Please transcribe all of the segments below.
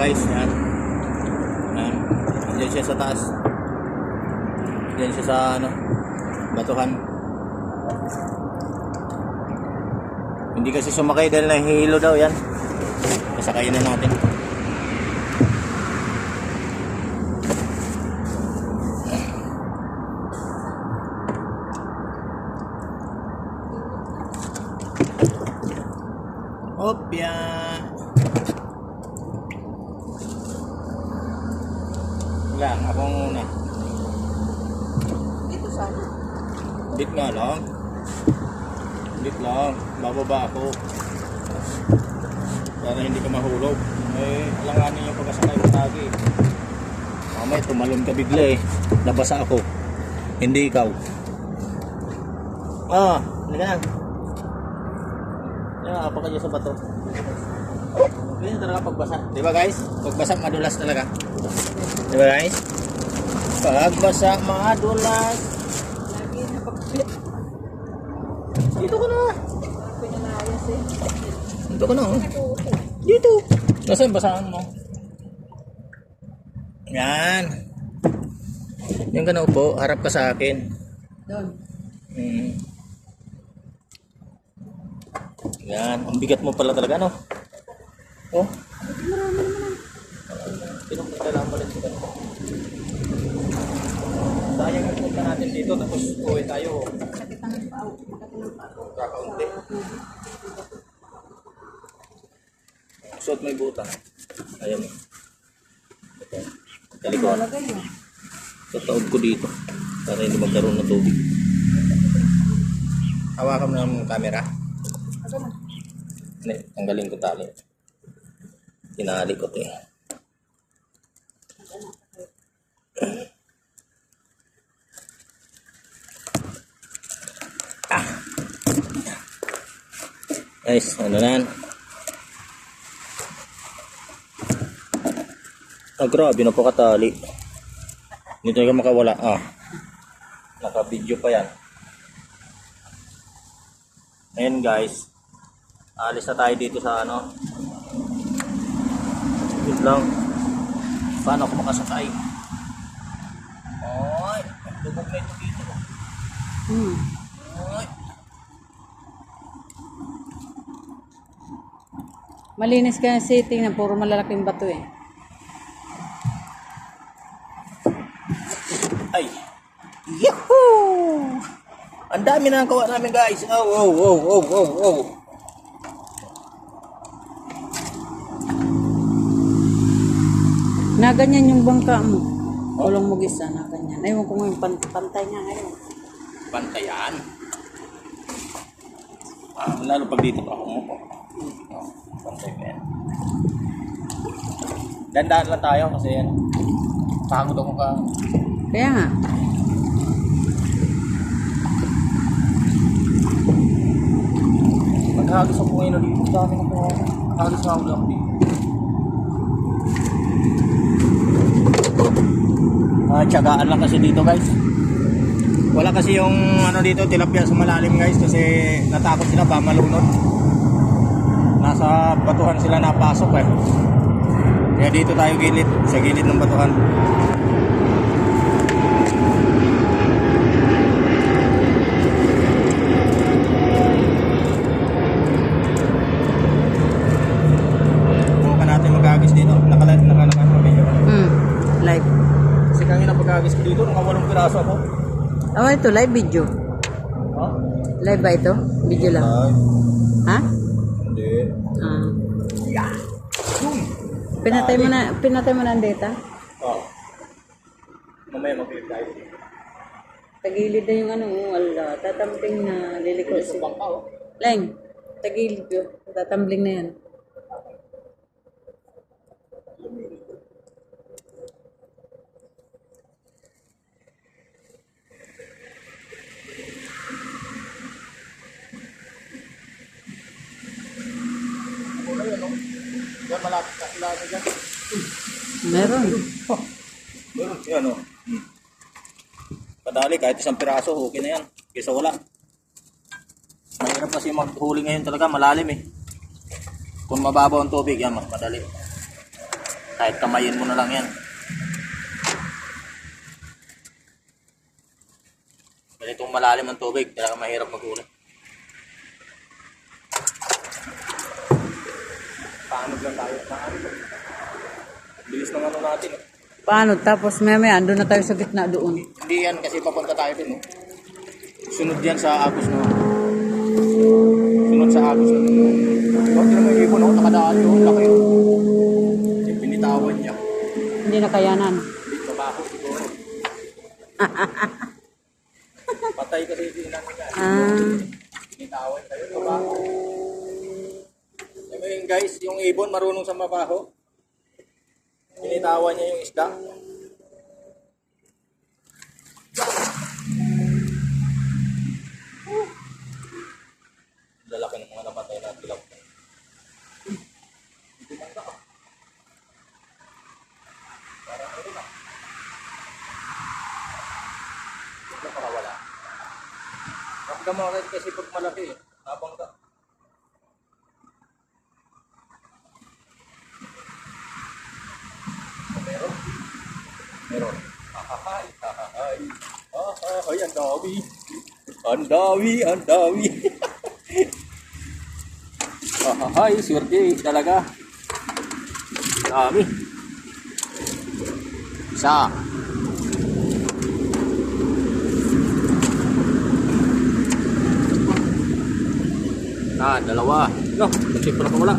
guys, yan. Yan. Diyan siya sa taas. Diyan siya sa ano, batuhan. Hindi kasi sumakay dahil nahihilo daw yan. Pasakayin na natin. Opya. Wala, ako muna. Dito sana. Dit nga lang. Dit lang. Bababa ako. Para hindi ka mahulog. Eh, alanganin yung pagkasakay ko lagi. Mamaya tumalon ka bigla eh. Nabasa ako. Hindi ikaw. Hindi ka lang. Apa ka dyan sa bato? Ganyan talaga pagbasa. Diba guys? Pagbasa madulas talaga. Diba guys? Pagbasa madulas. Lagi na pagpit. Dito ka na. Pinalayas eh. Dito ka na. Oh. Dito. Nasaan basahan mo? Yan. Yan ka na upo. Harap ka sa akin. Doon. Yan. Ang bigat mo pala talaga, no? Oh. Marami naman. Sinong kailangan pala ito? Sayang yung punta natin dito tapos uwi tayo. Sakit ang pao. Makatulang pao. Kakaunti. Suot mo yung butang. Ayaw mo. Ito. Talikod. Lalagay mo. Tataod ko dito. Para hindi magkaroon ng tubig. Hawakan mo ng camera. Ano na? Hindi. Tanggalin ko tali. Tinali ko ito eh. Guys, ano na yan? Grabe na po katali. Hindi talaga makawala. Naka-video pa yan. Ngayon guys, alis na tayo dito sa ano. Wait lang. Paano ako makasakay? Ay, lubog na ito dito. Ay. Malinis ka yung setting na puro malalaking bato eh. Ay. Yahoo! Ang dami na nakawa namin guys. Oh. Na ganyan yung bangka mo. Kulong mo gisa na ganyan. Ayun ko ngayon pantay nga ngayon. Pantayan. Lalo pag dito pa ako mo po. Pantay pa yan. Dandaan lang tayo kasi yan. Pagod ako ka. Kaya nga. Maghagis ako ngayon dito. Dami na po. Hagis na ako lang dito. Tiyagaan lang kasi dito guys. Wala kasi yung ano dito tilapia sa malalim guys kasi natakot sila ba malunod. Nasa batuhan sila napasok eh. Kaya dito tayo gilid, sa gilid ng batuhan. Bukan natin mag-agis dito. Naka-live video. Live. Kasi kanina pag-agis ko dito, naka 8 piraso ako. Oh, ito live video. Ha? Live ba ito? Video lang. Ay, Ha? hindi. Pinatay mo na ang data? Mamaya mag-click tayo. Tagilid na yung ano, wala. Tatambling na liliko si Leng, tagilid yun. Tatambling na yan. Yan, malapit na sila dyan. Meron. Meron, yan o. Kadali, kahit isang piraso, okay na yan. Kaysa wala. Mahirap kasi maghuli ngayon talaga, malalim eh. Kung mababaw ang tubig, yan, mas madali. Kahit kamayin mo na lang yan. Ganitong malalim ang tubig, kaya mahirap maghuli. Paano lang tayo? Bilis ng ano natin. Paano? Tapos maya andun na tayo sa gitna doon. Hindi yan kasi papunta tayo dun. Sunod yan sa agos na. Sunod sa agos na. Huwag naman yung ibon ako nakadaan yun. Laki yun. Yung pinitawan niya. Hindi na kayanan. Hindi mabaho siguro. Patay kasi sinan niya. Pinitawan kayo. Mabaho. Yung guys, yung ibon marunong sa mabaho. Pinitawan niya yung isda. Lalaki ng mga namatay na tilaw. Parang ano na. Ito makawala. Kapag mga kasi pag malaki, habang ka. Meron. Meron. Hahahay, hahahay. Hahahay, ang dami. Ang dami, ang dami. Hahahay, swerte talaga. Dami. Isa. Dalawa. No, kasi pala pa wala.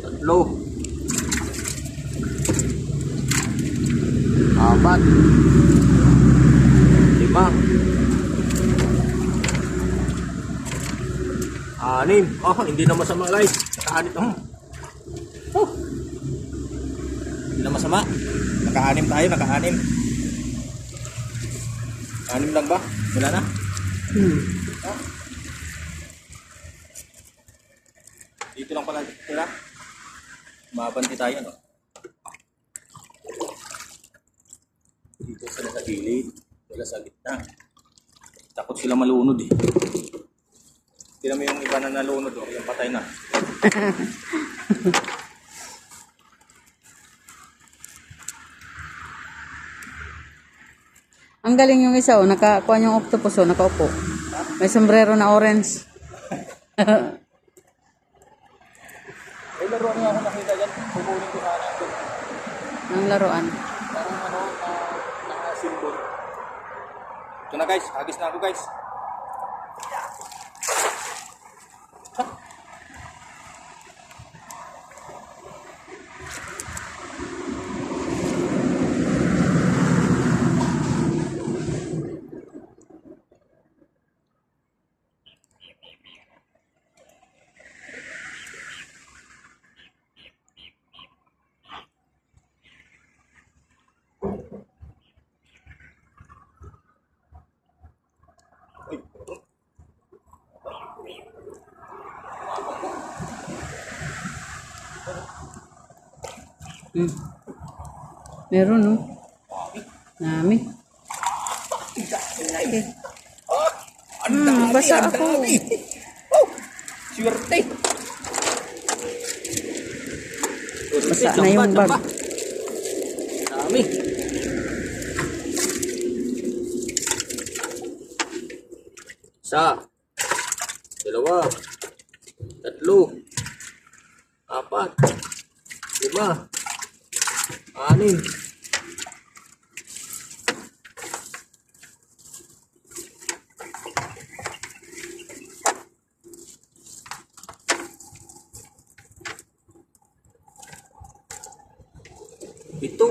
Tatlo. Apat. Lima. Anim. Hindi na masama guys. Naka-anim. Hindi na masama. Naka-anim tayo, naka-anim. Anim lang ba? Wala na? Dito lang pala tira. Mabanti tayo, no? Dito sila sa gilid. Wala sa gitna. Takot sila malunod eh. Tira mo yung iba na nalunod, oh. Yung patay na. Ang galing yung isa, nakakuha yung octopus, nakaupo. May sombrero na orange. May laruan nga ako nakita dyan. Kukunin ko sana ito. Ang laruan. Parang naka-symbol. Ito na guys. Hagis na ako guys. Meron, no? Dami. Okay. Basa ako. Swerte. Basa na yung bag. Dami. Isa. Dalawa. Tatlo. Apat. Lima. Anim. Ito.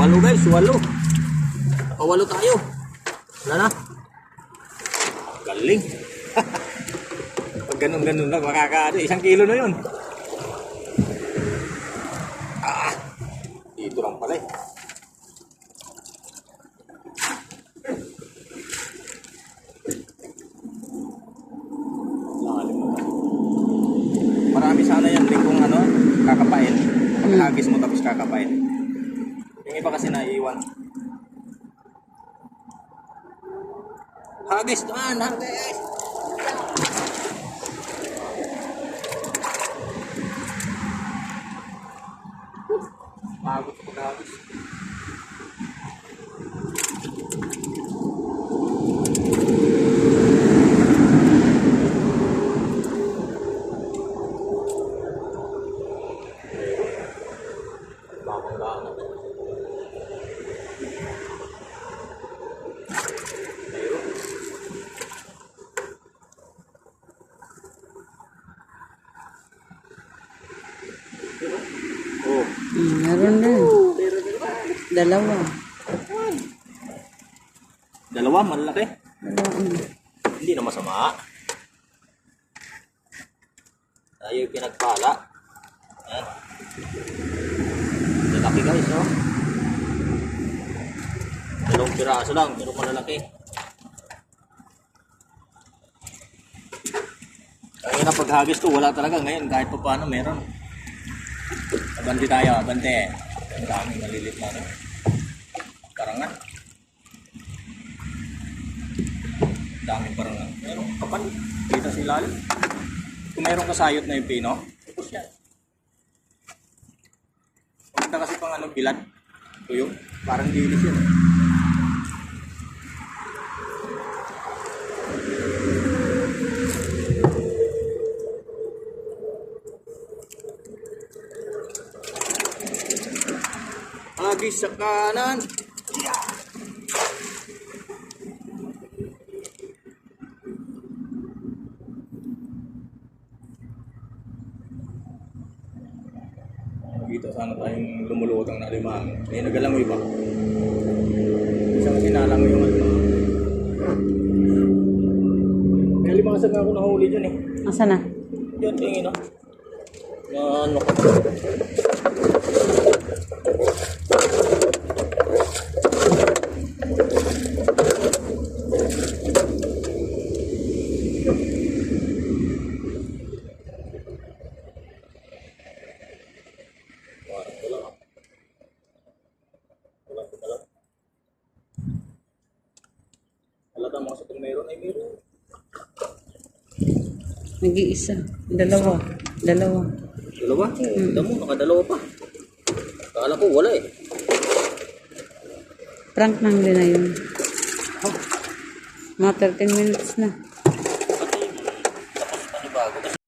Walo guys, walo. Nakawalo tayo. Wala na. Galing. Pag ganun-ganun lang, makakaano. 1 kilo na yun. Dito lang pala eh. ihagis mo tapos kakapain. Yung iba kasi naiiwan. Hagis naman, hagis! Pagod sa paghagis. Babang-bang. Oh, Meron din. Dalawa. dalawa, malaki. Dalawa. Hindi na masama. Tayo yung pinagpala. Yan. Lalaki guys, no? Dalawang piraso lang, pero malalaki. Kaya na paghagis ko, wala talaga ngayon. Kahit pa paano, meron. Abante tayo, abante. Ang daming malilit na rin. Parangan. Daming parangan. Meron kapal. Kita sa ilalim. Kung mayroong kasayot na yung pino, tapos yan. Maganda kasi pang ano, bilad. Tuyo. Parang dilis yun. Agis sa kanan. Dito sana tayong lumulutang na limang. Eh, nagalangoy pa. Isang sinalangoy yung alimang. May alimangasag nga ako nahuli dyan eh. Asa na? Yan, tingin na. Na ano ka. Halata mga sa meron ay meron. Nag-iisa. Dalawa. Dalawa. Dalawa? Kita mo, nakadalawa pa. Akala ko wala eh. Prank nang din na yun. Mga 13 minutes na. Pati, tapos panibago.